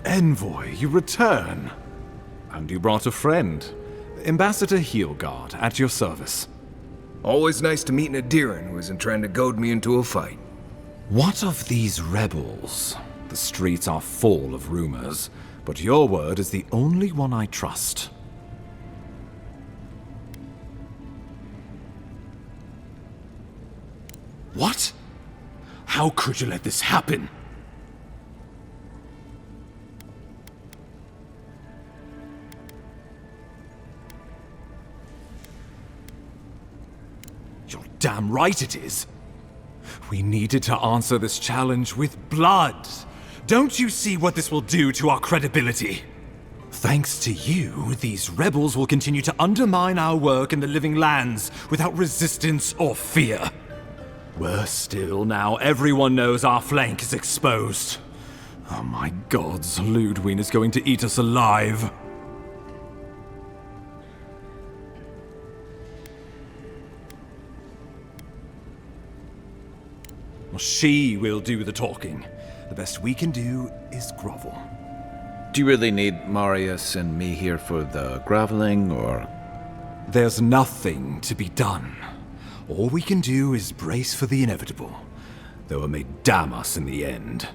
Envoy, you return. And you brought a friend. Ambassador Heelguard, at your service. Always nice to meet an Adiran who isn't trying to goad me into a fight. What of these rebels? The streets are full of rumors, but your word is the only one I trust. What? How could you let this happen? You're damn right it is. We needed to answer this challenge with blood. Don't you see what this will do to our credibility? Thanks to you, these rebels will continue to undermine our work in the Living Lands without resistance or fear. Worse still, now everyone knows our flank is exposed. Oh my gods, Ludwig is going to eat us alive. She will do the talking. The best we can do is grovel. Do you really need Marius and me here for the groveling, or...? There's nothing to be done. All we can do is brace for the inevitable, though it may damn us in the end.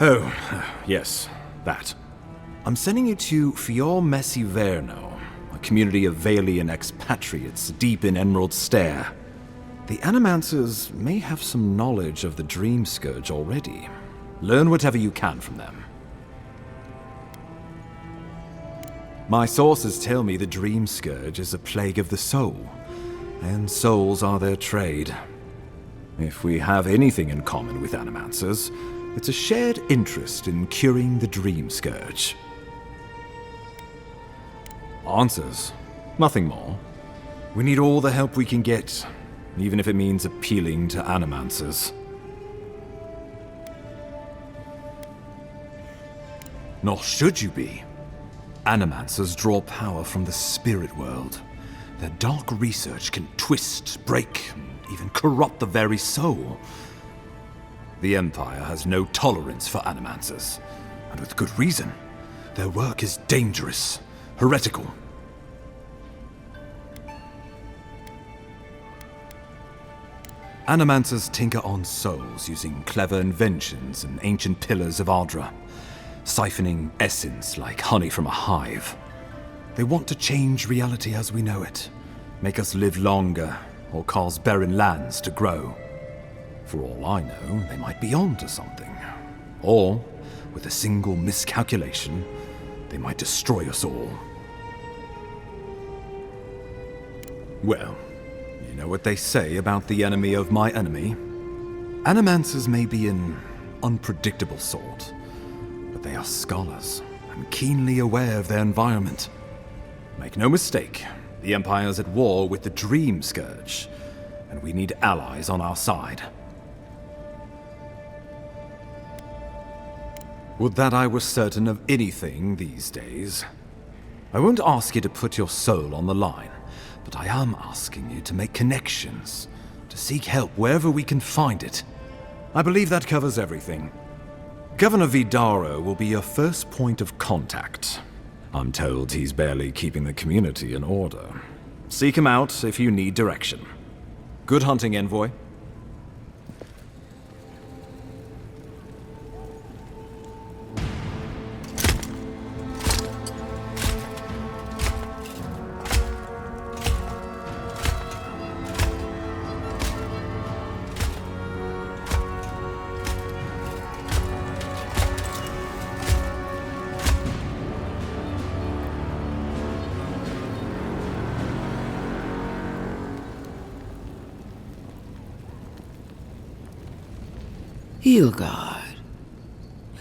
Oh, yes, that. I'm sending you to Fior Messi Verno, a community of Valian expatriates deep in Emerald Stair. The Animancers may have some knowledge of the Dream Scourge already. Learn whatever you can from them. My sources tell me the Dream Scourge is a plague of the soul, and souls are their trade. If we have anything in common with Animancers, it's a shared interest in curing the Dream Scourge. Answers. Nothing more. We need all the help we can get, even if it means appealing to Animancers. Nor should you be. Animancers draw power from the spirit world. Their dark research can twist, break, and even corrupt the very soul. The Empire has no tolerance for Animancers, and with good reason. Their work is dangerous, heretical. Animancers tinker on souls using clever inventions and ancient pillars of Ardra, siphoning essence like honey from a hive. They want to change reality as we know it, make us live longer, or cause barren lands to grow. For all I know, they might be onto something. Or, with a single miscalculation, they might destroy us all. Well, you know what they say about the enemy of my enemy? Animancers may be an unpredictable sort, but they are scholars and keenly aware of their environment. Make no mistake, the Empire's at war with the Dream Scourge, and we need allies on our side. Would that I were certain of anything these days. I won't ask you to put your soul on the line, but I am asking you to make connections, to seek help wherever we can find it. I believe that covers everything. Governor Vidaro will be your first point of contact. I'm told he's barely keeping the community in order. Seek him out if you need direction. Good hunting, Envoy. Heelguard.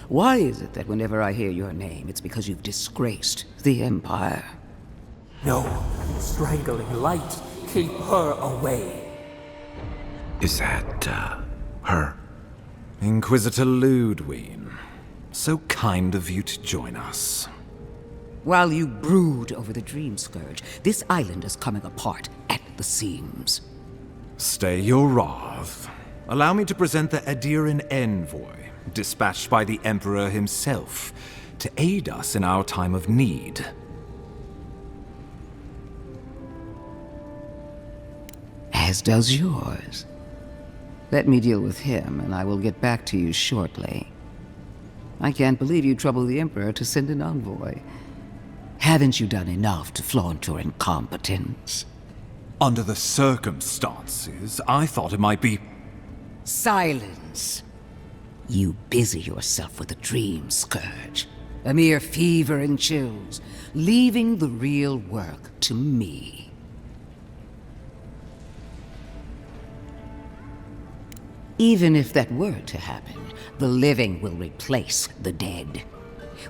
Why is it that whenever I hear your name, it's because you've disgraced the Empire? No, strangling light. Keep her away. Is that, her? Inquisitor Ludwig. So kind of you to join us. While you brood over the Dream Scourge, this island is coming apart at the seams. Stay your wrath. allow me to present the Adiran envoy, dispatched by the Emperor himself, to aid us in our time of need. As does yours. Let me deal with him, and I will get back to you shortly. I can't believe you troubled the Emperor to send an envoy. Haven't you done enough to flaunt your incompetence? Under the circumstances, I thought it might be... Silence! You busy yourself with a dream, Scourge. A mere fever and chills, leaving the real work to me. Even if that were to happen, the living will replace the dead.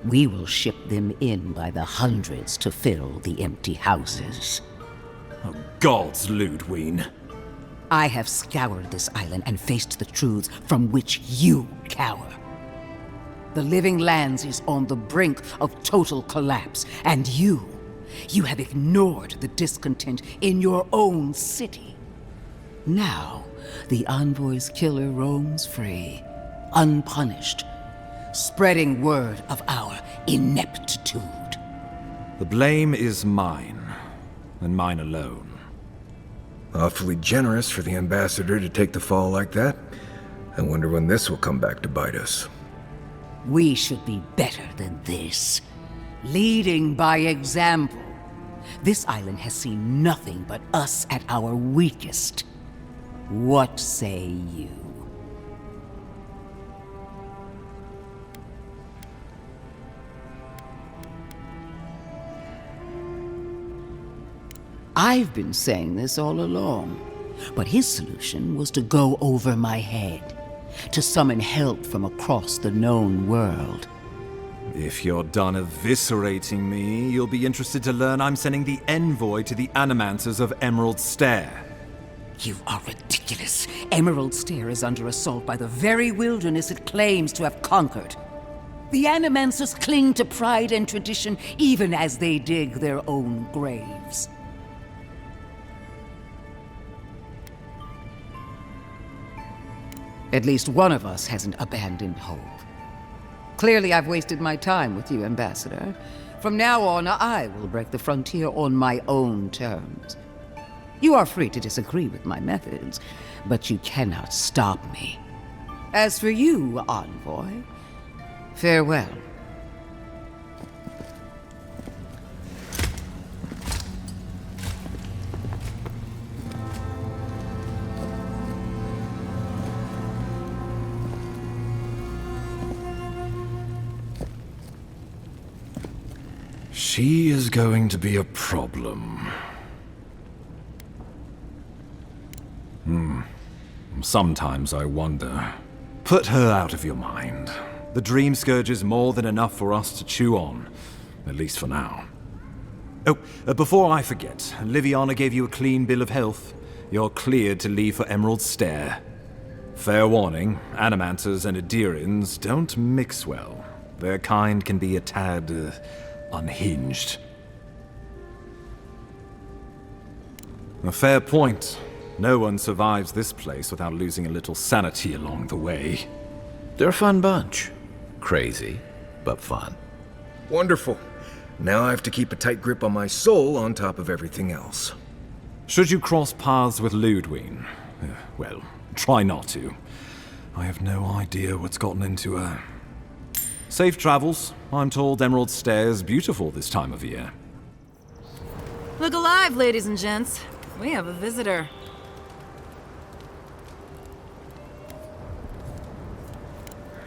We will ship them in by the hundreds to fill the empty houses. Oh, gods, Ludwig. I have scoured this island and faced the truths from which you cower. The Living Lands is on the brink of total collapse, and you have ignored the discontent in your own city. Now, the Envoy's killer roams free, unpunished, spreading word of our ineptitude. The blame is mine, and mine alone. Awfully generous for the ambassador to take the fall like that. I wonder when this will come back to bite us. We should be better than this. Leading by example. This island has seen nothing but us at our weakest. What say you? I've been saying this all along, but his solution was to go over my head, to summon help from across the known world. If you're done eviscerating me, you'll be interested to learn I'm sending the envoy to the Animancers of Emerald Stair. You are ridiculous. Emerald Stair is under assault by the very wilderness it claims to have conquered. The Animancers cling to pride and tradition even as they dig their own graves. At least one of us hasn't abandoned hope. Clearly, I've wasted my time with you, Ambassador. From now on, I will break the frontier on my own terms. You are free to disagree with my methods, but you cannot stop me. As for you, Envoy, farewell. She is going to be a problem. Sometimes I wonder. Put her out of your mind. The Dream Scourge is more than enough for us to chew on, at least for now. Oh, before I forget, Liviana gave you a clean bill of health. You're cleared to leave for Emerald Stair. Fair warning, Animancers and Adirans don't mix well. Their kind can be a tad, unhinged. A fair point. No one survives this place without losing a little sanity along the way. They're a fun bunch. Crazy, but fun. Wonderful. Now I have to keep a tight grip on my soul on top of everything else. Should you cross paths with Ludwig, well, try not to. I have no idea what's gotten into her. Safe travels. I'm told Emerald Stair is beautiful this time of year. Look alive, ladies and gents. We have a visitor.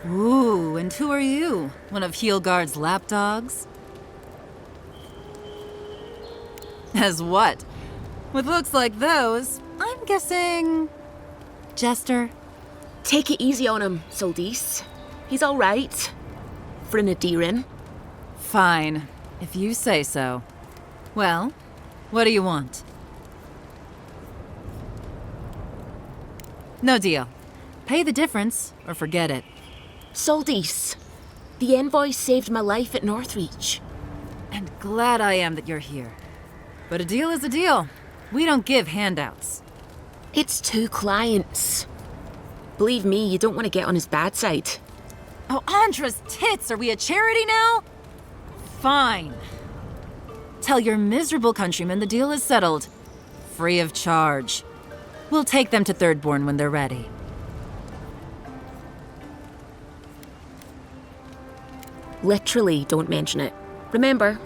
Ooh, and who are you? One of Heelguard's lapdogs? As what? With looks like those, I'm guessing... Jester? Take it easy on him, Soldice. He's all right. For an Adiran. Fine, if you say so. Well, what do you want? No deal. Pay the difference, or forget it. Soldice, the envoy saved my life at Northreach. And glad I am that you're here. But a deal is a deal. We don't give handouts. It's 2 clients. Believe me, you don't want to get on his bad side. Oh, Andra's tits! Are we a charity now? Fine. Tell your miserable countrymen the deal is settled. Free of charge. We'll take them to Thirdborn when they're ready. Literally, don't mention it. Remember,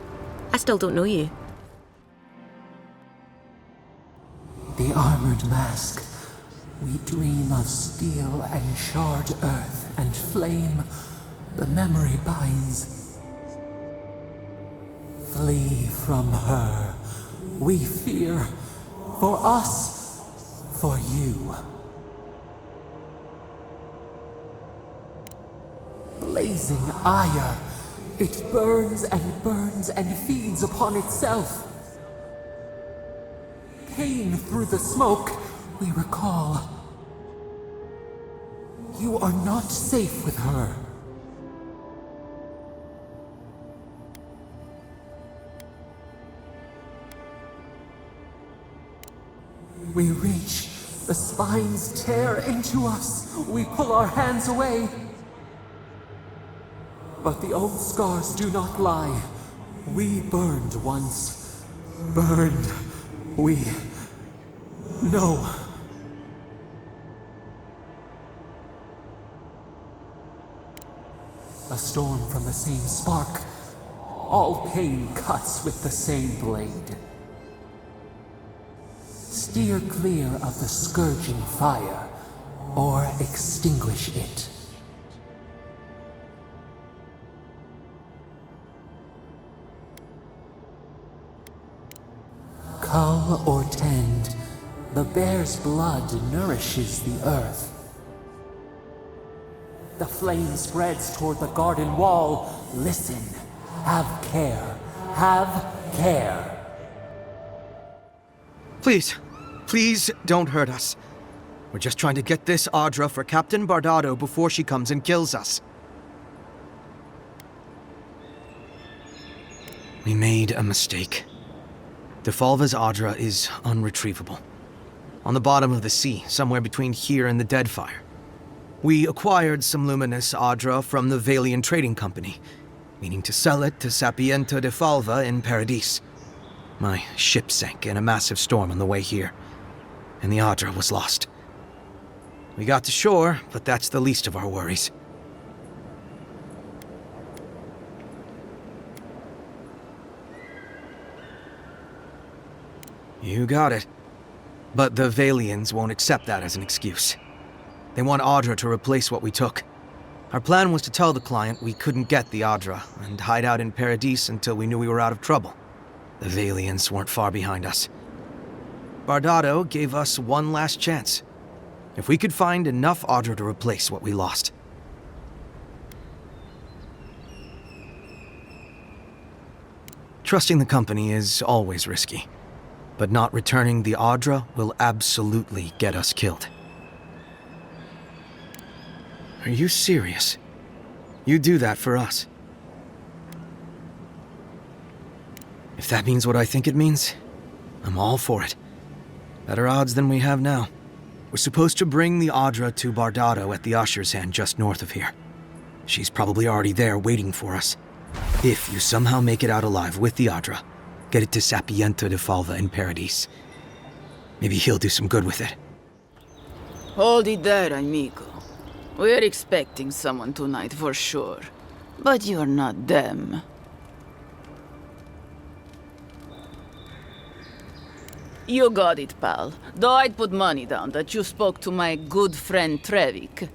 I still don't know you. The armored mask. We dream of steel and charred earth and flame. The memory binds. Flee from her. We fear. For us. For you. Blazing ire. It burns and feeds upon itself. Pain through the smoke, we recall. You are not safe with her. We reach. The spines tear into us. We pull our hands away. But the old scars do not lie. We burned once. Burned. We know. A storm from the same spark. All pain cuts with the same blade. Steer clear of the scourging fire, or extinguish it. Cull or tend, the bear's blood nourishes the earth. The flame spreads toward the garden wall. Listen. Have care. Have care. Please don't hurt us. We're just trying to get this Audra for Captain Bardado before she comes and kills us. We made a mistake. Defalva's Audra is unretrievable. On the bottom of the sea, somewhere between here and the Deadfire. We acquired some luminous Audra from the Valian Trading Company, meaning to sell it to Sapienta Defalva in Paradis. My ship sank in a massive storm on the way here, and the Audra was lost. We got to shore, but that's the least of our worries. You got it. But the Valians won't accept that as an excuse. They want Audra to replace what we took. Our plan was to tell the client we couldn't get the Audra and hide out in Paradis until we knew we were out of trouble. The Valians weren't far behind us. Bardado gave us one last chance. If we could find enough Audra to replace what we lost. Trusting the company is always risky, but not returning the Audra will absolutely get us killed. Are you serious? You do that for us? If that means what I think it means, I'm all for it. Better odds than we have now. We're supposed to bring the Audra to Bardado at the Usher's Hand just north of here. She's probably already there waiting for us. If you somehow make it out alive with the Audra, get it to Sapienta Defalva in Paradis. Maybe he'll do some good with it. Hold it there, amigo. We're expecting someone tonight for sure. But you're not them. You got it, pal. Though I'd put money down that you spoke to my good friend Trevik.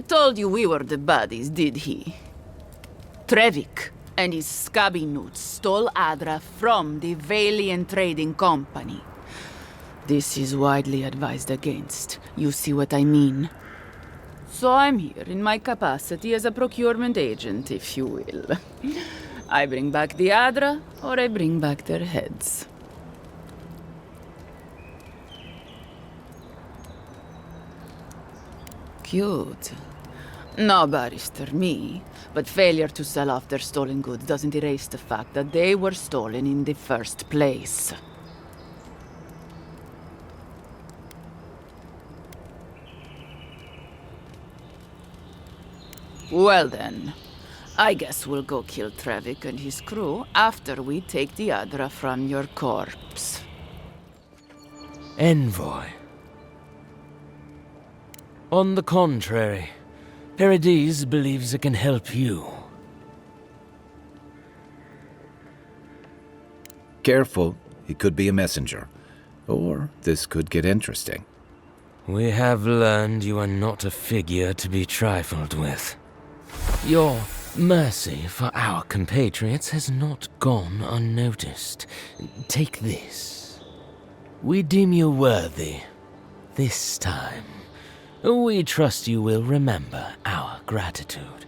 Told you we were the baddies, did he? Trevik and his scabby newts stole Audra from the Valian Trading Company. This is widely advised against. You see what I mean? So I'm here in my capacity as a procurement agent, if you will. I bring back the Audra, or I bring back their heads. Cute. No, Barrister, me. But failure to sell off their stolen goods doesn't erase the fact that they were stolen in the first place. Well then, I guess we'll go kill Trevik and his crew after we take the Adra from your corpse. Envoy. On the contrary, Paradise believes it can help you. Careful, he could be a messenger. Or this could get interesting. We have learned you are not a figure to be trifled with. Your mercy for our compatriots has not gone unnoticed. Take this. We deem you worthy. This time, we trust you will remember our gratitude.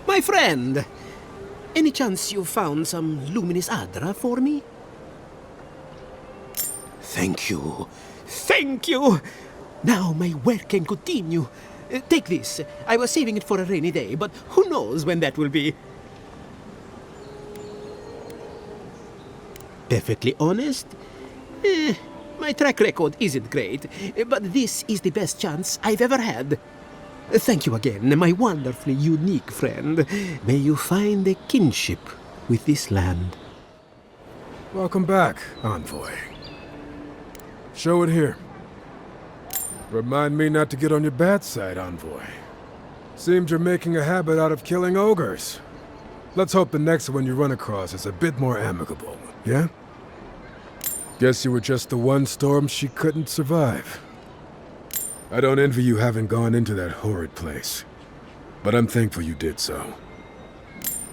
My friend, any chance you found some luminous Adra for me? Thank you. Thank you! Now my work can continue. Take this. I was saving it for a rainy day, but who knows when that will be. Perfectly honest? My track record isn't great, but this is the best chance I've ever had. Thank you again, my wonderfully unique friend. May you find a kinship with this land. Welcome back, Envoy. Show it here. Remind me not to get on your bad side, Envoy. Seems you're making a habit out of killing ogres. Let's hope the next one you run across is a bit more amicable, yeah? Guess you were just the one storm she couldn't survive. I don't envy you having gone into that horrid place. But I'm thankful you did so.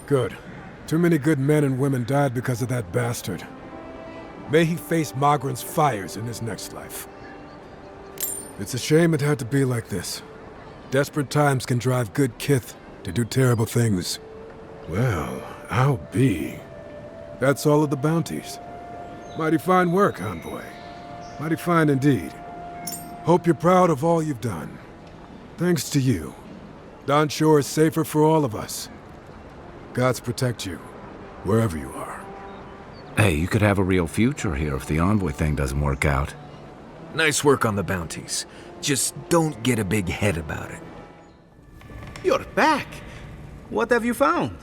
Good. Too many good men and women died because of that bastard. May he face Magran's fires in his next life. It's a shame it had to be like this. Desperate times can drive good kith to do terrible things. Well, I'll be. That's all of the bounties. Mighty fine work, Envoy. Mighty fine indeed. Hope you're proud of all you've done. Thanks to you, Don Shore is safer for all of us. Gods protect you, wherever you are. Hey, you could have a real future here if the Envoy thing doesn't work out. Nice work on the bounties. Just don't get a big head about it. You're back. What have you found?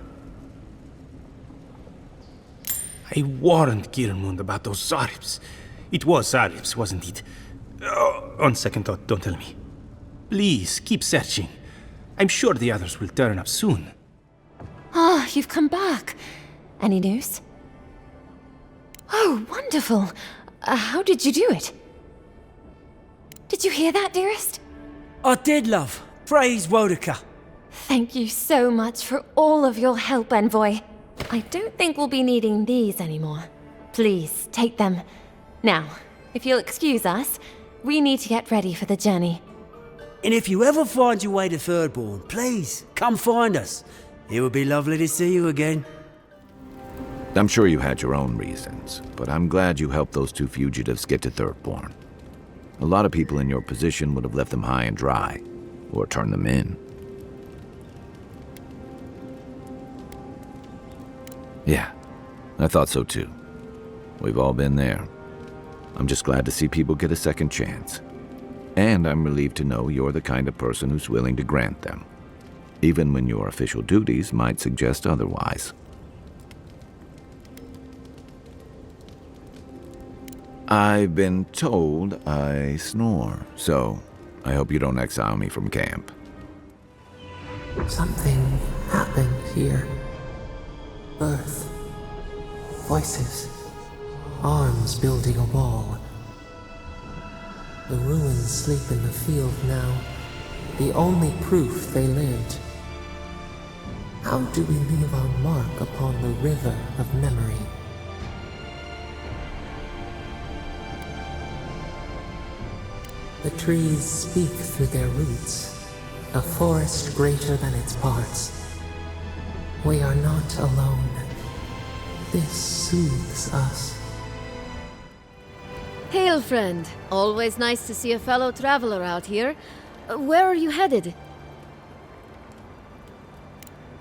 I warned Kirmund about those Zaribs. It was Zaribs, wasn't it? Oh, on second thought, don't tell me. Please, keep searching. I'm sure the others will turn up soon. Ah, you've come back. Any news? Oh, wonderful. How did you do it? Did you hear that, dearest? I did, love. Praise Wodaka. Thank you so much for all of your help, Envoy. I don't think we'll be needing these anymore. Please, take them. Now, if you'll excuse us, we need to get ready for the journey. And if you ever find your way to Thirdborn, please, come find us. It would be lovely to see you again. I'm sure you had your own reasons, but I'm glad you helped those two fugitives get to Thirdborn. A lot of people in your position would have left them high and dry, or turned them in. Yeah, I thought so too. We've all been there. I'm just glad to see people get a second chance. And I'm relieved to know you're the kind of person who's willing to grant them, even when your official duties might suggest otherwise. I've been told I snore, so I hope you don't exile me from camp. Something happened here. Birth. Voices. Arms building a wall. The ruins sleep in the field now. The only proof they lived. How do we leave our mark upon the river of memory? The trees speak through their roots, a forest greater than its parts. We are not alone. This soothes us. Hail, friend. Always nice to see a fellow traveler out here. Where are you headed?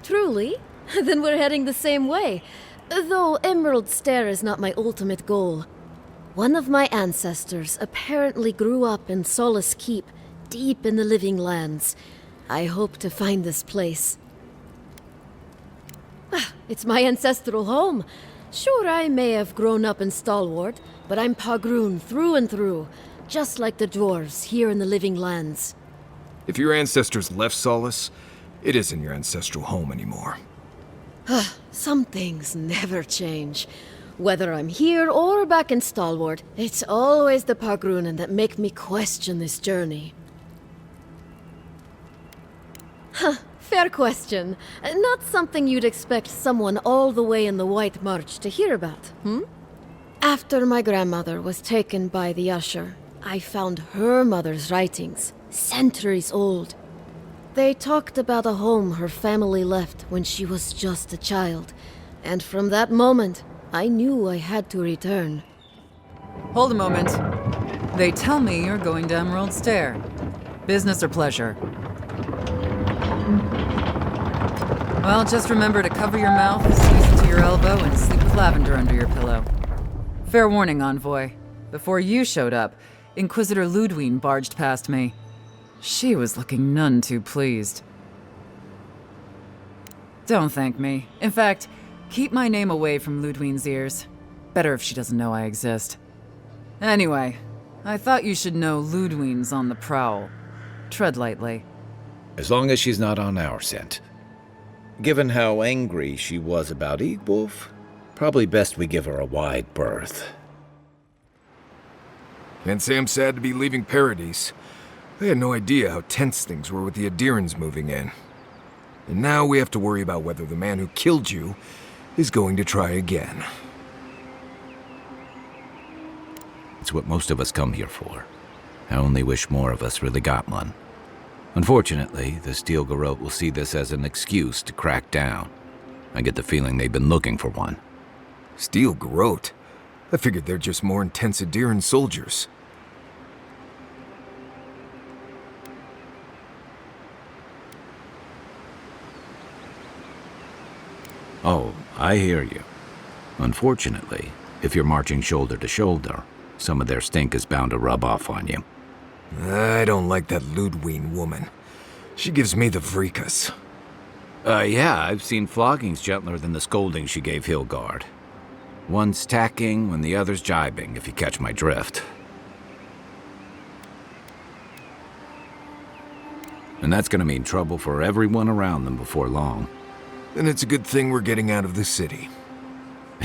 Truly? Then we're heading the same way. Though Emerald Stair is not my ultimate goal. One of my ancestors apparently grew up in Solace Keep, deep in the Living Lands. I hope to find this place. It's my ancestral home. Sure, I may have grown up in Stalwart, but I'm Pagroon through and through, just like the dwarves here in the Living Lands. If your ancestors left Solace, it isn't your ancestral home anymore. Some things never change. Whether I'm here or back in Stalwart, it's always the Pagroonen that make me question this journey. Fair question. Not something you'd expect someone all the way in the White March to hear about, After my grandmother was taken by the Usher, I found her mother's writings, centuries old. They talked about a home her family left when she was just a child, and from that moment, I knew I had to return. Hold a moment. They tell me you're going to Emerald Stair. Business or pleasure? Well, just remember to cover your mouth, squeeze into your elbow, and sleep with lavender under your pillow. Fair warning, Envoy. Before you showed up, Inquisitor Ludwine barged past me. She was looking none too pleased. Don't thank me. In fact, keep my name away from Ludwine's ears. Better if she doesn't know I exist. Anyway, I thought you should know Ludwine's on the prowl. Tread lightly. As long as she's not on our scent. Given how angry she was about Eagwolf, probably best we give her a wide berth. Can't say I'm sad to be leaving Paradise. I had no idea how tense things were with the Adirans moving in. And now we have to worry about whether the man who killed you is going to try again. It's what most of us come here for. I only wish more of us really got one. Unfortunately, the Steel Garrote will see this as an excuse to crack down. I get the feeling they've been looking for one. Steel Garrote? I figured they're just more intense Adiran soldiers. Oh, I hear you. Unfortunately, if you're marching shoulder to shoulder, some of their stink is bound to rub off on you. I don't like that Ludwine woman. She gives me the vreekas. Yeah, I've seen floggings gentler than the scolding she gave Hilgard. One's tacking when the other's jibing, if you catch my drift. And that's gonna mean trouble for everyone around them before long. Then it's a good thing we're getting out of the city.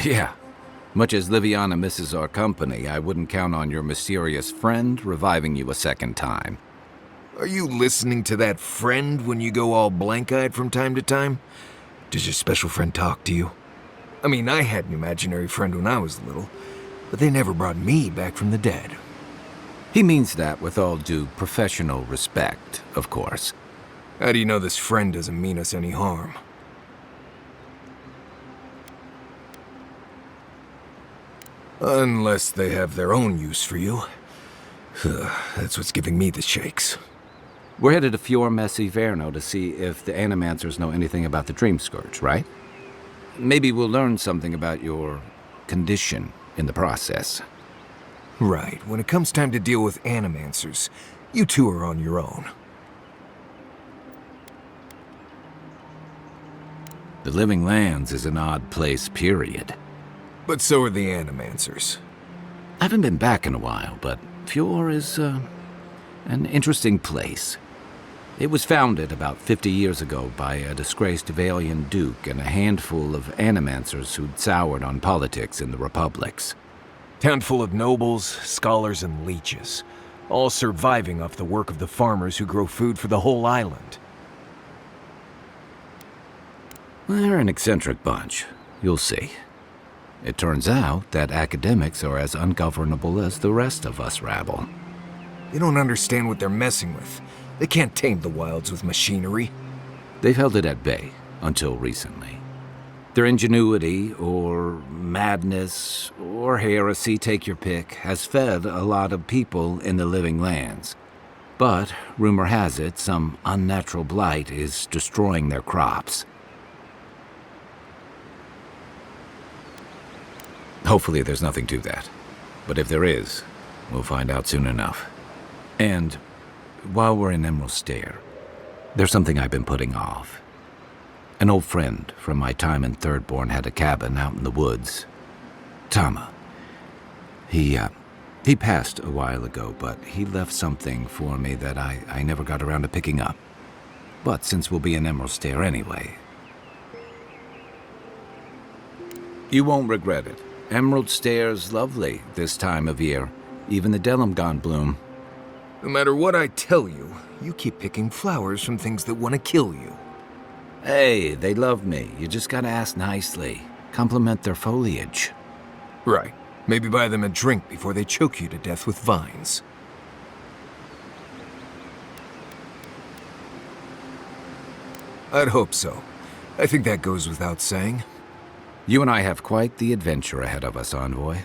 Yeah. Much as Liviana misses our company, I wouldn't count on your mysterious friend reviving you a second time. Are you listening to that friend when you go all blank-eyed from time to time? Does your special friend talk to you? I mean, I had an imaginary friend when I was little, but they never brought me back from the dead. He means that with all due professional respect, of course. How do you know this friend doesn't mean us any harm? Unless they have their own use for you. That's what's giving me the shakes. We're headed to Fior Messi Verno to see if the Animancers know anything about the Dream Scourge, right? Maybe we'll learn something about your condition in the process. Right. When it comes time to deal with Animancers, you two are on your own. The Living Lands is an odd place, period. But so are the Animancers. I haven't been back in a while, but Fior is, an interesting place. It was founded about 50 years ago by a disgraced Valian duke and a handful of Animancers who'd soured on politics in the Republics. Town full of nobles, scholars, and leeches, all surviving off the work of the farmers who grow food for the whole island. They're an eccentric bunch. You'll see. It turns out that academics are as ungovernable as the rest of us rabble. They don't understand what they're messing with. They can't tame the wilds with machinery. They've held it at bay, until recently. Their ingenuity, or madness, or heresy, take your pick, has fed a lot of people in the Living Lands. But, rumor has it, some unnatural blight is destroying their crops. Hopefully there's nothing to that. But if there is, we'll find out soon enough. And while we're in Emerald Stair, There's something I've been putting off. An old friend from my time in Thirdborn had a cabin out in the woods. Tama. He passed a while ago, but he left something for me that I never got around to picking up. But since we'll be in Emerald Stair anyway... You won't regret it. Emerald Stair's lovely this time of year. Even the Delimgon bloom. No matter what I tell you, you keep picking flowers from things that want to kill you. Hey, they love me. You just gotta ask nicely. Compliment their foliage. Right. Maybe buy them a drink before they choke you to death with vines. I'd hope so. I think that goes without saying. You and I have quite the adventure ahead of us, Envoy.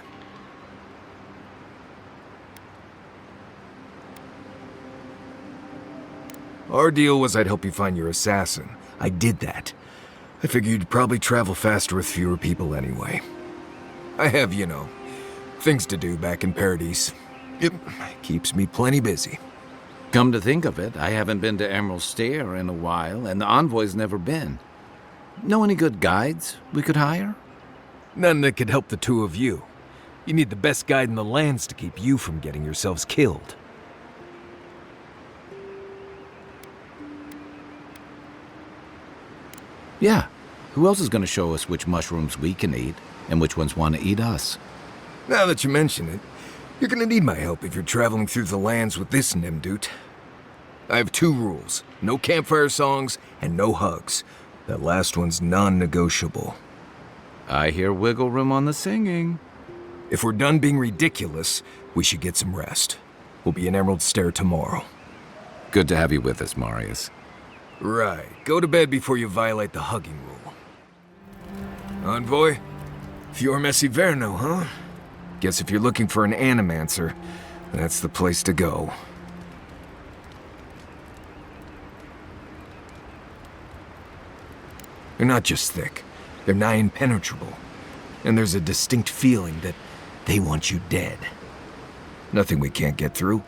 Our deal was I'd help you find your assassin. I did that. I figured you'd probably travel faster with fewer people anyway. I have, you know, things to do back in Paradise. It keeps me plenty busy. Come to think of it, I haven't been to Emerald Stair in a while, and the Envoy's never been. Know any good guides we could hire? None that could help the two of you. You need the best guide in the lands to keep you from getting yourselves killed. Yeah. Who else is going to show us which mushrooms we can eat, and which ones want to eat us? Now that you mention it, you're gonna need my help if you're traveling through the lands with this Nimdut. I have 2 rules. No campfire songs, and no hugs. That last one's non-negotiable. I hear wiggle room on the singing. If we're done being ridiculous, we should get some rest. We'll be in Emerald Stair tomorrow. Good to have you with us, Marius. Right. Go to bed before you violate the hugging rule. Envoy? Fior Messiverno, huh? Guess if you're looking for an animancer, that's the place to go. They're not just thick. They're nigh impenetrable. And there's a distinct feeling that they want you dead. Nothing we can't get through,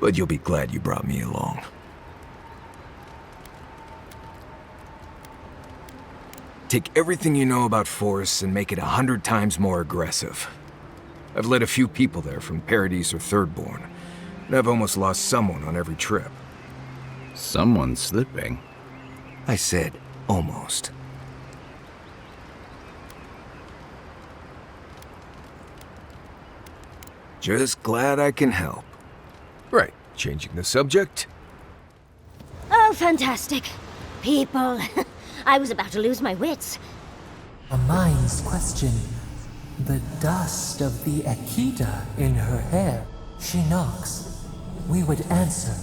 but you'll be glad you brought me along. Take everything you know about forests and make it 100 times more aggressive. I've led a few people there from Paradise or Thirdborn, and I've almost lost someone on every trip. Someone slipping? I said almost. Just glad I can help. Right, changing the subject. Oh, fantastic. People. I was about to lose my wits. A mind's question. The dust of the Akita in her hair. She knocks. We would answer.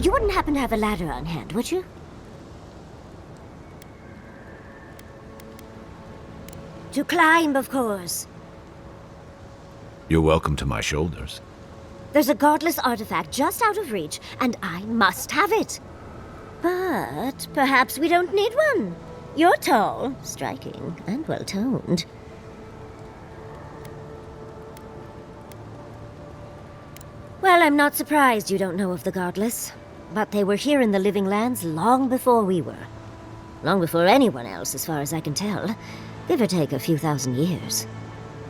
You wouldn't happen to have a ladder on hand, would you? To climb, of course. You're welcome to my shoulders. There's a godless artifact just out of reach, and I must have it. But perhaps we don't need one. You're tall, striking, and well-toned. Well, I'm not surprised you don't know of the Godless. But they were here in the Living Lands long before we were. Long before anyone else, as far as I can tell. Give or take a few thousand years.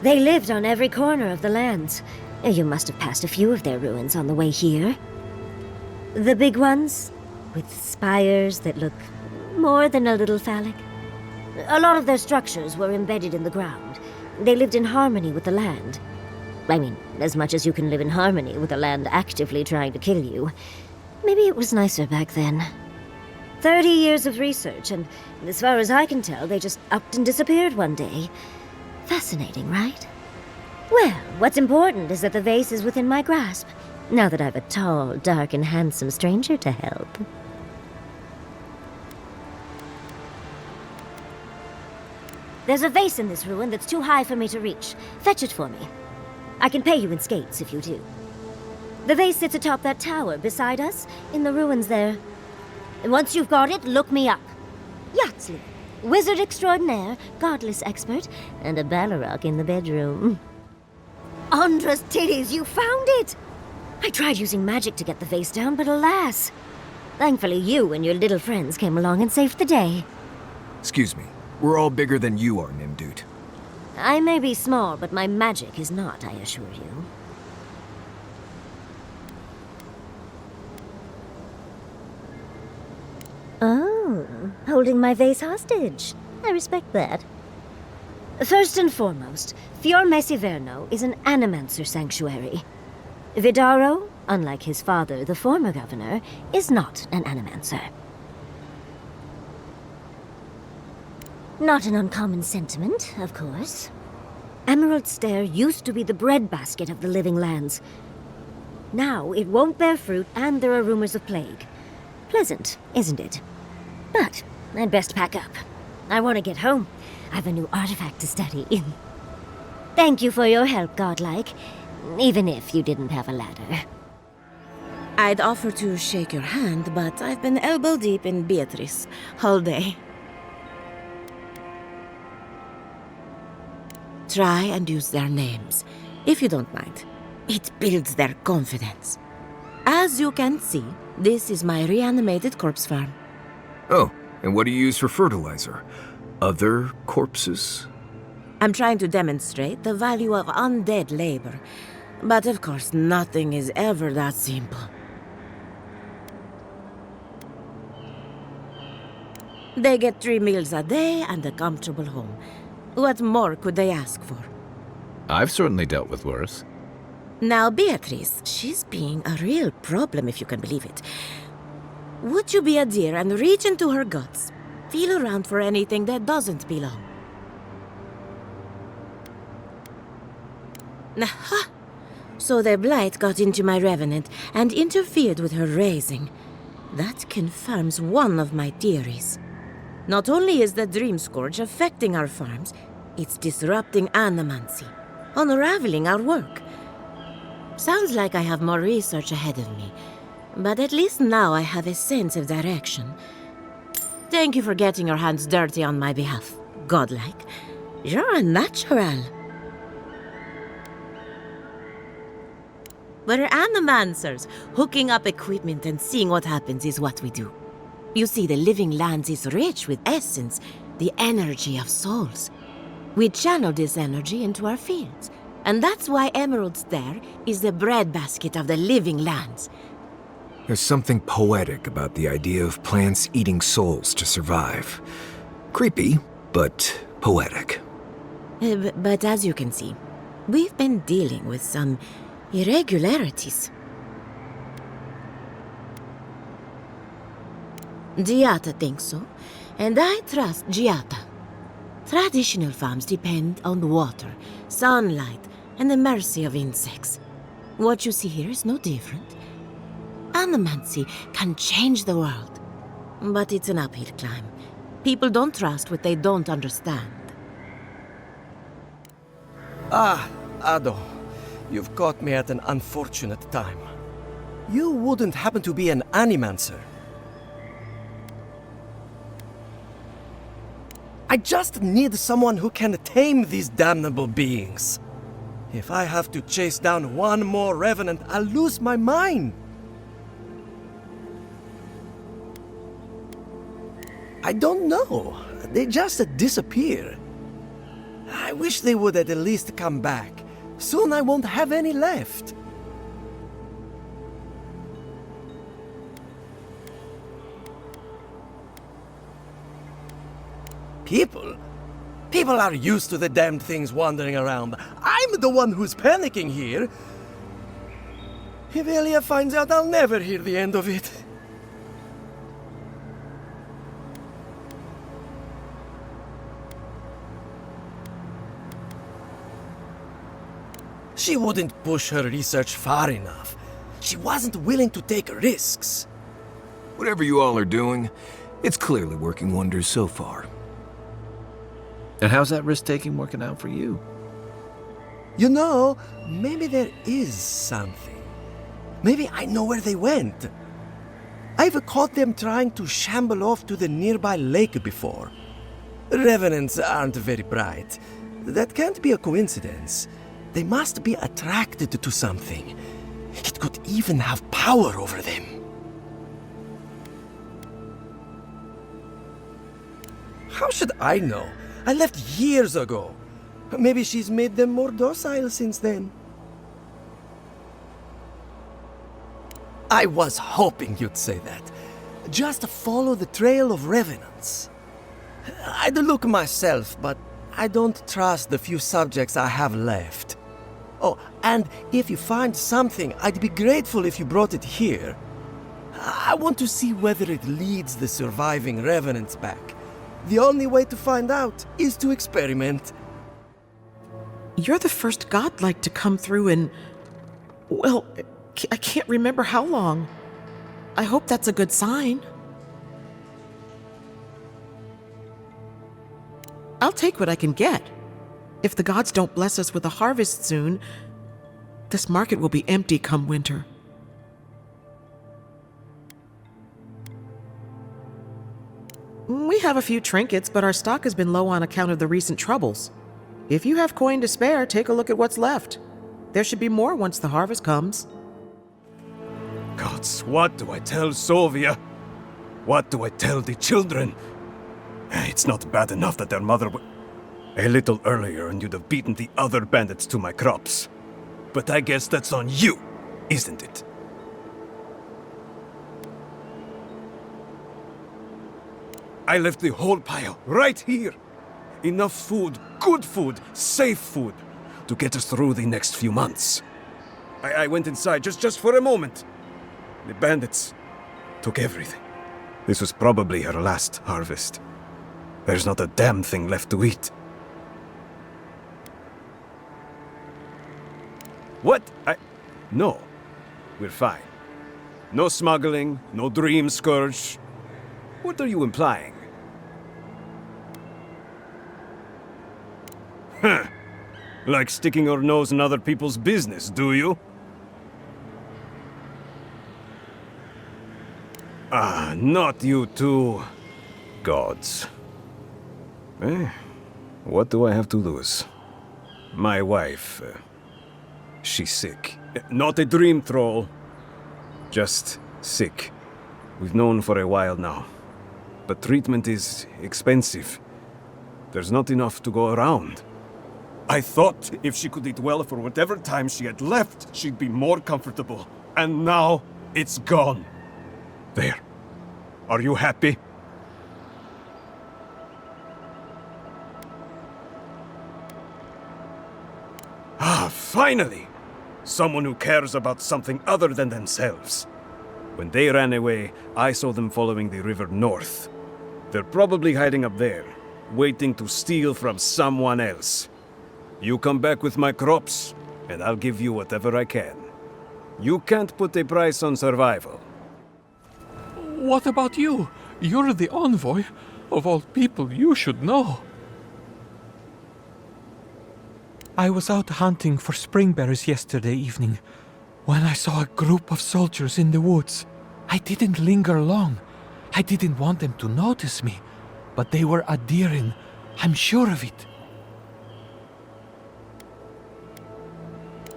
They lived on every corner of the lands. You must have passed a few of their ruins on the way here. The big ones, with spires that look more than a little phallic. A lot of their structures were embedded in the ground. They lived in harmony with the land. I mean, as much as you can live in harmony with the land actively trying to kill you. Maybe it was nicer back then. 30 years of research, and as far as I can tell, they just upped and disappeared one day. Fascinating, right? Well, what's important is that the vase is within my grasp, now that I've a tall, dark, and handsome stranger to help. There's a vase in this ruin that's too high for me to reach. Fetch it for me. I can pay you in skates if you do. The vase sits atop that tower beside us, in the ruins there. And once you've got it, look me up. Yahtzee, wizard extraordinaire, godless expert, and a Balrog in the bedroom. Andra's titties, you found it! I tried using magic to get the vase down, but alas. Thankfully, you and your little friends came along and saved the day. Excuse me. We're all bigger than you are, Nimdut. I may be small, but my magic is not, I assure you. Oh, holding my vase hostage. I respect that. First and foremost, Fior Mesiverno is an animancer sanctuary. Vidaro, unlike his father, the former governor, is not an animancer. Not an uncommon sentiment, of course. Emerald Stair used to be the breadbasket of the living lands. Now it won't bear fruit, and there are rumors of plague. Pleasant, isn't it? But I'd best pack up. I want to get home. I've a new artifact to study. Thank you for your help, Godlike, even if you didn't have a ladder. I'd offer to shake your hand, but I've been elbow deep in Beatrice all day. Try and use their names, if you don't mind. It builds their confidence. As you can see, this is my reanimated corpse farm. Oh, and what do you use for fertilizer? Other corpses? I'm trying to demonstrate the value of undead labor. But of course, nothing is ever that simple. They get 3 meals a day and a comfortable home. What more could they ask for? I've certainly dealt with worse. Now, Beatrice, she's being a real problem, if you can believe it. Would you be a dear and reach into her guts? Feel around for anything that doesn't belong. Aha! So the blight got into my revenant and interfered with her raising. That confirms one of my theories. Not only is the Dream Scourge affecting our farms, it's disrupting animancy, unraveling our work. Sounds like I have more research ahead of me, but at least now I have a sense of direction. Thank you for getting your hands dirty on my behalf, Godlike. You're a natural. We're animancers. Hooking up equipment and seeing what happens is what we do. You see, the living lands is rich with essence, the energy of souls. We channel this energy into our fields, and that's why Emerald Stair is the breadbasket of the living lands. There's something poetic about the idea of plants eating souls to survive. Creepy, but poetic. But as you can see, we've been dealing with some irregularities. Giata thinks so, and I trust Giata. Traditional farms depend on water, sunlight, and the mercy of insects. What you see here is no different. Animancy can change the world, but it's an uphill climb. People don't trust what they don't understand. Ah, Ado. You've caught me at an unfortunate time. You wouldn't happen to be an animancer. I just need someone who can tame these damnable beings. If I have to chase down one more revenant, I'll lose my mind. I don't know. They just disappear. I wish they would at least come back. Soon I won't have any left. People are used to the damned things wandering around. I'm the one who's panicking here. If Elia finds out, I'll never hear the end of it. She wouldn't push her research far enough. She wasn't willing to take risks. Whatever you all are doing, it's clearly working wonders so far. And how's that risk-taking working out for you? You know, maybe there is something. Maybe I know where they went. I've caught them trying to shamble off to the nearby lake before. Revenants aren't very bright. That can't be a coincidence. They must be attracted to something. It could even have power over them. How should I know? I left years ago. Maybe she's made them more docile since then. I was hoping you'd say that. Just follow the trail of revenants. I'd look myself, but I don't trust the few subjects I have left. Oh, and if you find something, I'd be grateful if you brought it here. I want to see whether it leads the surviving revenants back. The only way to find out is to experiment. You're the first godlike to come through in... well, I can't remember how long. I hope that's a good sign. I'll take what I can get. If the gods don't bless us with a harvest soon, this market will be empty come winter. We have a few trinkets, but our stock has been low on account of the recent troubles. If you have coin to spare, take a look at what's left. There should be more once the harvest comes. Gods, what do I tell Sovia? What do I tell the children? It's not bad enough that their mother a little earlier and you'd have beaten the other bandits to my crops. But I guess that's on you, isn't it? I left the whole pile right here. Enough food, good food, safe food, to get us through the next few months. I went inside just for a moment. The bandits took everything. This was probably her last harvest. There's not a damn thing left to eat. What? No. We're fine. No smuggling, no dream scourge. What are you implying? Huh. Like sticking your nose in other people's business, do you? Not you two. Gods. What do I have to lose? My wife, she's sick. Not a dream troll. Just sick. We've known for a while now. But treatment is expensive. There's not enough to go around. I thought if she could eat well for whatever time she had left, she'd be more comfortable. And now, it's gone. There. Are you happy? Finally! Someone who cares about something other than themselves. When they ran away, I saw them following the river north. They're probably hiding up there, waiting to steal from someone else. You come back with my crops, and I'll give you whatever I can. You can't put a price on survival. What about you? You're the envoy. Of all people, you should know. I was out hunting for springberries yesterday evening when I saw a group of soldiers in the woods. I didn't linger long. I didn't want them to notice me, but they were adhering. I'm sure of it.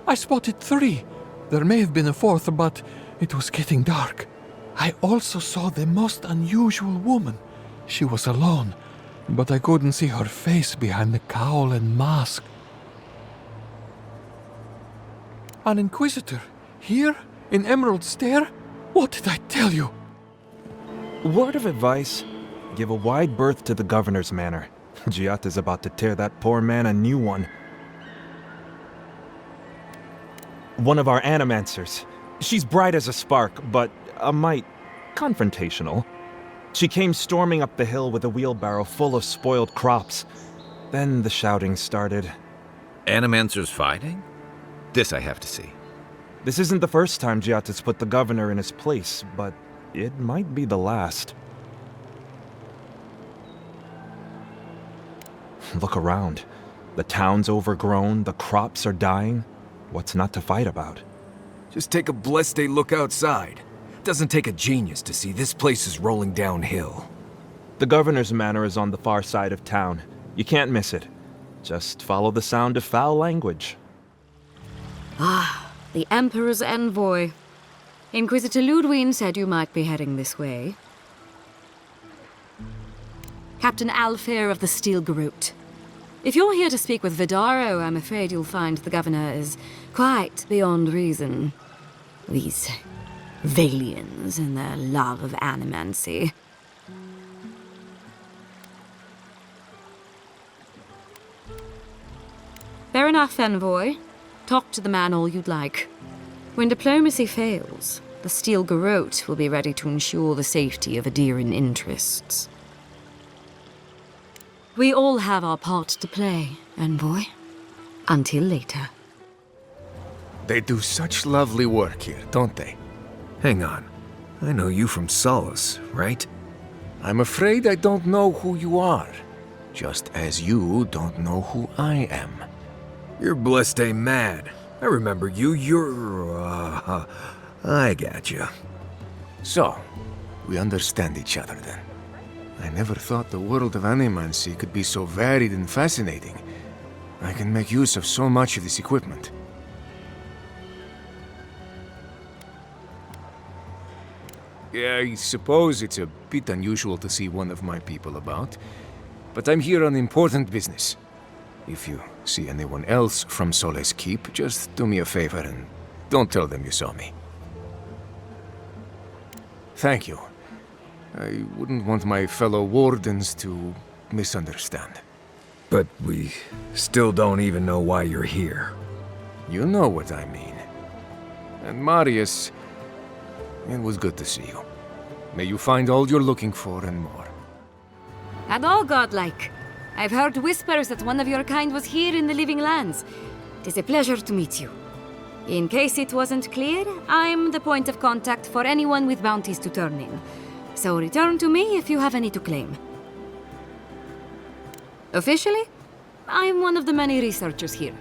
I spotted 3. There may have been a 4th, but it was getting dark. I also saw the most unusual woman. She was alone, but I couldn't see her face behind the cowl and mask. An Inquisitor? Here? In Emerald Stair? What did I tell you? Word of advice, give a wide berth to the Governor's manor. Giatta's about to tear that poor man a new one. One of our animancers. She's bright as a spark, but a mite confrontational. She came storming up the hill with a wheelbarrow full of spoiled crops. Then the shouting started. Animancers fighting? This I have to see. This isn't the first time Giatta's put the governor in his place, but it might be the last. Look around. The town's overgrown, the crops are dying. What's not to fight about? Just take a blessed day look outside. Doesn't take a genius to see this place is rolling downhill. The governor's manor is on the far side of town. You can't miss it. Just follow the sound of foul language. Ah, the Emperor's envoy. Inquisitor Ludwine said you might be heading this way. Captain Alfair of the Steel Garrote. If you're here to speak with Vidaro, I'm afraid you'll find the governor is quite beyond reason. These Valians and their love of animancy. Fair enough, envoy. Talk to the man all you'd like. When diplomacy fails, the Steel Garrote will be ready to ensure the safety of Adiran interests. We all have our part to play, envoy. Until later. They do such lovely work here, don't they? Hang on. I know you from Solace, right? I'm afraid I don't know who you are. Just as you don't know who I am. You're Bleste Mad. I remember you. I gotcha. So, we understand each other then. I never thought the world of animancy could be so varied and fascinating. I can make use of so much of this equipment. Yeah, I suppose it's a bit unusual to see one of my people about, but I'm here on important business. If you see anyone else from Sole's Keep, just do me a favor and don't tell them you saw me. Thank you. I wouldn't want my fellow wardens to misunderstand. But we still don't even know why you're here. You know what I mean. And Marius, it was good to see you. May you find all you're looking for and more. And all godlike. I've heard whispers that one of your kind was here in the Living Lands. It is a pleasure to meet you. In case it wasn't clear, I'm the point of contact for anyone with bounties to turn in. So return to me if you have any to claim. Officially, I'm one of the many researchers here.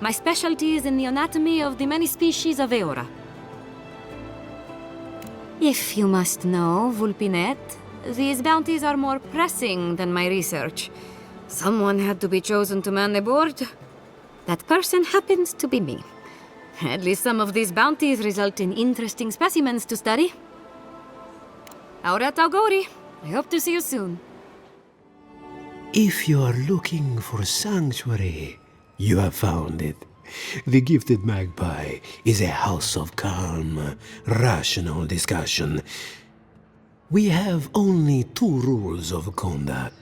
My specialty is in the anatomy of the many species of Eora. If you must know, Vulpinette, these bounties are more pressing than my research. Someone had to be chosen to man the board. That person happens to be me. At least some of these bounties result in interesting specimens to study. Aurat Augori. I hope to see you soon. If you are looking for sanctuary, you have found it. The Gifted Magpie is a house of calm, rational discussion. We have only 2 rules of conduct.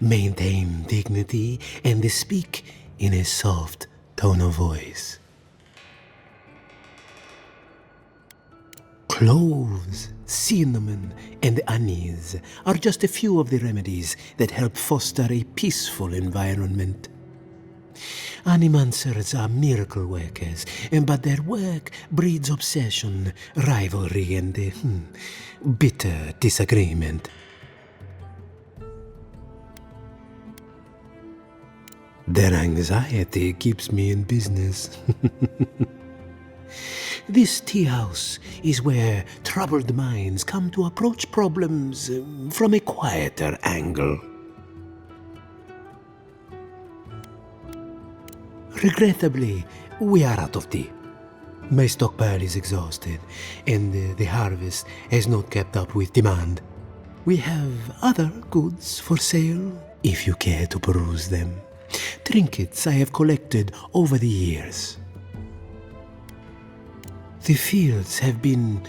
Maintain dignity and speak in a soft tone of voice. Cloves, cinnamon, and anise are just a few of the remedies that help foster a peaceful environment. Animancers are miracle workers, but their work breeds obsession, rivalry, and bitter disagreement. Their anxiety keeps me in business. This tea house is where troubled minds come to approach problems from a quieter angle. Regrettably, we are out of tea. My stockpile is exhausted, and the harvest has not kept up with demand. We have other goods for sale, if you care to peruse them. Trinkets I have collected over the years. The fields have been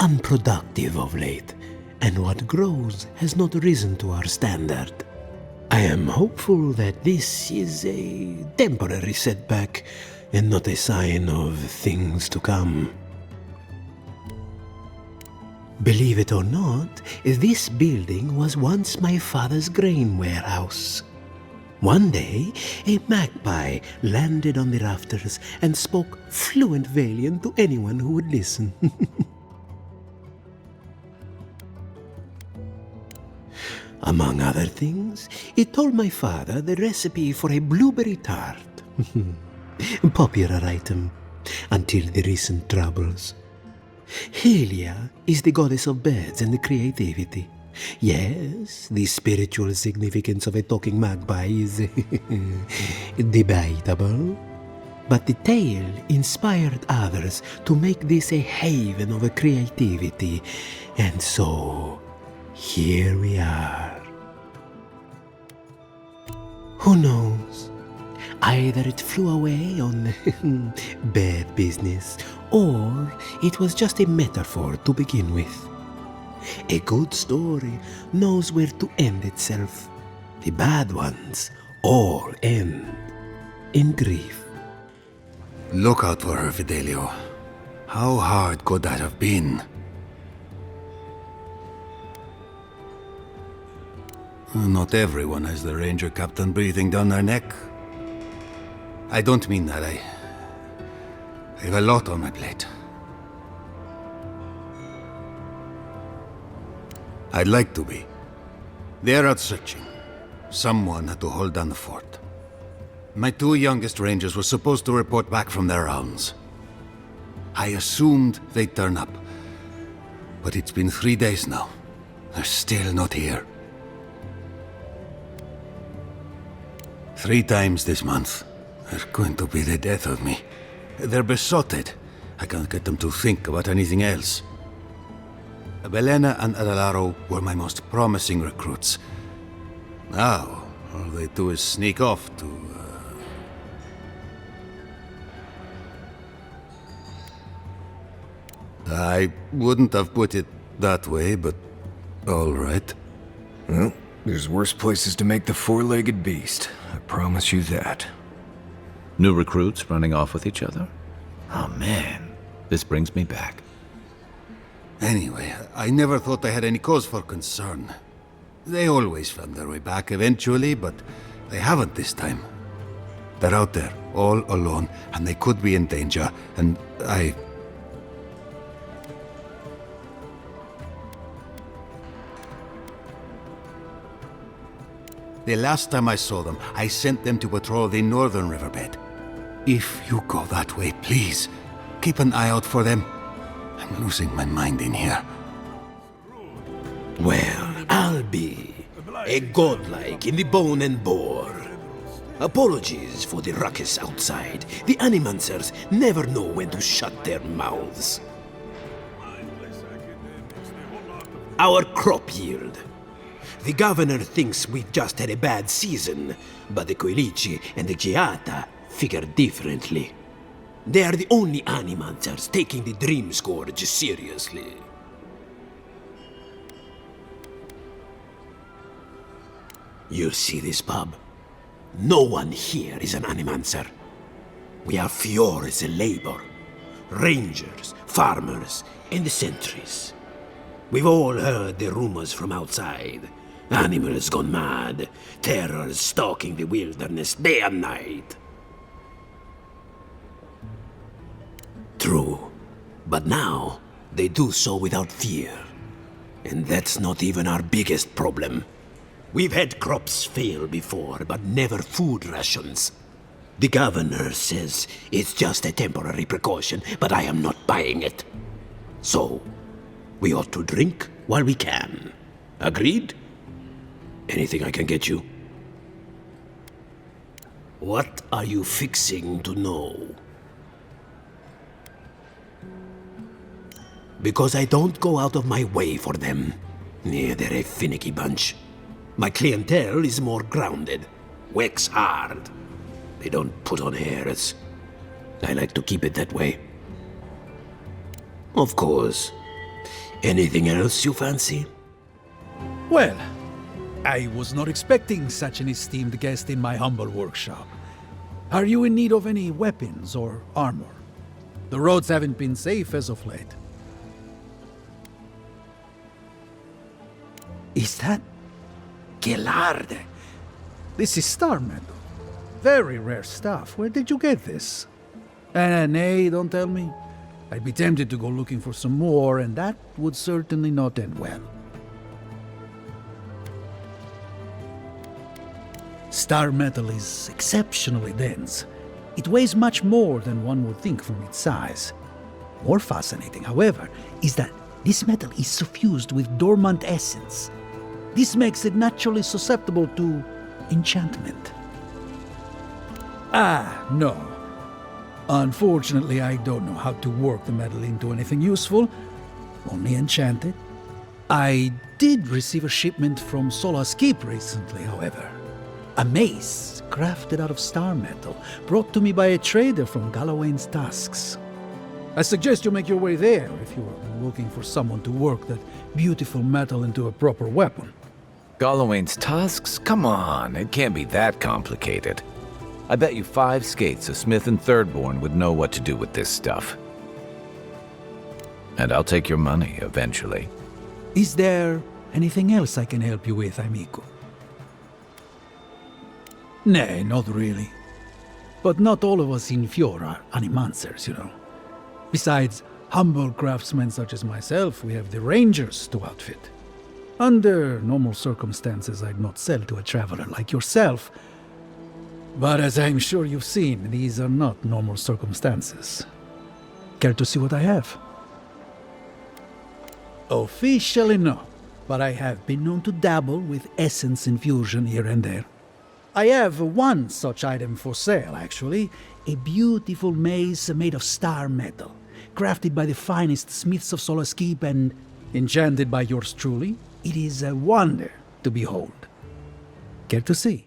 unproductive of late, and what grows has not risen to our standard. I am hopeful that this is a temporary setback and not a sign of things to come. Believe it or not, this building was once my father's grain warehouse. One day, a magpie landed on the rafters and spoke fluent Valian to anyone who would listen. Among other things, it told my father the recipe for a blueberry tart. Popular item until the recent troubles. Helia is the goddess of birds and creativity. Yes, the spiritual significance of a talking magpie is debatable. But the tale inspired others to make this a haven of creativity, and so here we are. Who knows? Either it flew away on bad business, or it was just a metaphor to begin with. A good story knows where to end itself. The bad ones all end in grief. Look out for her, Fidelio. How hard could that have been? Not everyone has the Ranger Captain breathing down their neck. I don't mean that. I have a lot on my plate. I'd like to be. They're out searching. Someone had to hold down the fort. My 2 youngest rangers were supposed to report back from their rounds. I assumed they'd turn up. But it's been 3 days now. They're still not here. 3 times this month. They're going to be the death of me. They're besotted. I can't get them to think about anything else. Belena and Adelaro were my most promising recruits. Now, all they do is sneak off to... I wouldn't have put it that way, but all right. Well, there's worse places to make the 4-legged beast. I promise you that. New recruits running off with each other? Oh man, this brings me back. Anyway, I never thought I had any cause for concern. They always found their way back eventually, but they haven't this time. They're out there, all alone, and they could be in danger, and The last time I saw them, I sent them to patrol the northern riverbed. If you go that way, please, keep an eye out for them. I'm losing my mind in here. Well, I'll be a godlike in the bone and bore. Apologies for the ruckus outside. The Animancers never know when to shut their mouths. Our crop yield. The governor thinks we just had a bad season, but the Koilichi and the Giata figure differently. They are the only Animancers taking the Dream Scourge seriously. You see this pub? No one here is an Animancer. We are Fiore's labor. Rangers, farmers, and the sentries. We've all heard the rumors from outside. Animals gone mad. Terrors stalking the wilderness day and night. True. But now, they do so without fear. And that's not even our biggest problem. We've had crops fail before, but never food rations. The governor says it's just a temporary precaution, but I am not buying it. So, we ought to drink while we can. Agreed? Anything I can get you? What are you fixing to know? Because I don't go out of my way for them. Yeah, they're a finicky bunch. My clientele is more grounded. Works hard. They don't put on airs. I like to keep it that way. Of course. Anything else you fancy? Well, I was not expecting such an esteemed guest in my humble workshop. Are you in need of any weapons or armor? The roads haven't been safe as of late. Is that Gelard? This is star metal. Very rare stuff. Where did you get this? Nay, don't tell me. I'd be tempted to go looking for some more, and that would certainly not end well. Star metal is exceptionally dense. It weighs much more than one would think from its size. More fascinating, however, is that this metal is suffused with dormant essence. This makes it naturally susceptible to enchantment. Ah, no. Unfortunately, I don't know how to work the metal into anything useful, only enchanted. I did receive a shipment from Solace Keep recently, however. A mace crafted out of star metal, brought to me by a trader from Galloway's Tusks. I suggest you make your way there if you are looking for someone to work that beautiful metal into a proper weapon. Galloway's Tusks? Come on, it can't be that complicated. I bet you 5 skates a Smith and Thirdborn would know what to do with this stuff. And I'll take your money eventually. Is there anything else I can help you with, amico? Nay, not really. But not all of us in Fjord are animancers, you know. Besides humble craftsmen such as myself, we have the rangers to outfit. Under normal circumstances, I'd not sell to a traveler like yourself. But as I'm sure you've seen, these are not normal circumstances. Care to see what I have? Officially no, but I have been known to dabble with essence infusion here and there. I have one such item for sale, actually. A beautiful mace made of star metal, crafted by the finest smiths of Solace Keep and enchanted by yours truly. It is a wonder to behold. Care to see?